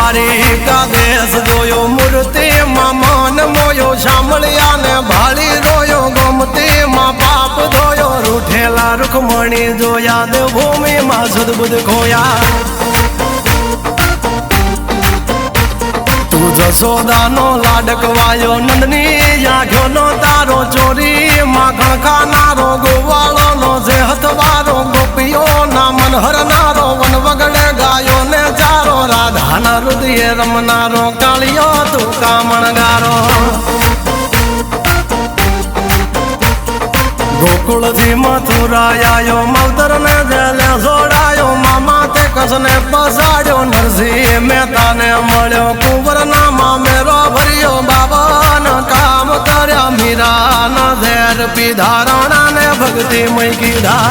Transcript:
દ્વારિકા દેશ જોયો મૂર્તિ માં મન મોયો સાંભળ્યા ને ભાળી રોયો ગમતી માં પાપ ધોયો રૂઠેલા રૂખમણી જોયા દેવભૂમિ માં સદબુદ્ધ ખોયા તું જશોદાનો લાડકવાયો નંદની આંખો નો તારો ચોરી માખણ ખાનારો ગોવાળો નો જે હથવારો ગોપીઓ ના મન હરનારો વન વગડે ગાયો ને ચારો રાધાના હૃદય રમનારો કાળિયો તું કામણગારો ગોકુળથી મથુરા આયો માવતર ને જેલે જોડાયો મામા તે કસને પસાડ્યો નરસિંહ મહેતાને મળ્યો કુંવર ના મામેરો ભર્યો બાબાના કામ કર્યા મીરાના ઝેર પીધા રાણા ને ભક્તિ મય કીધા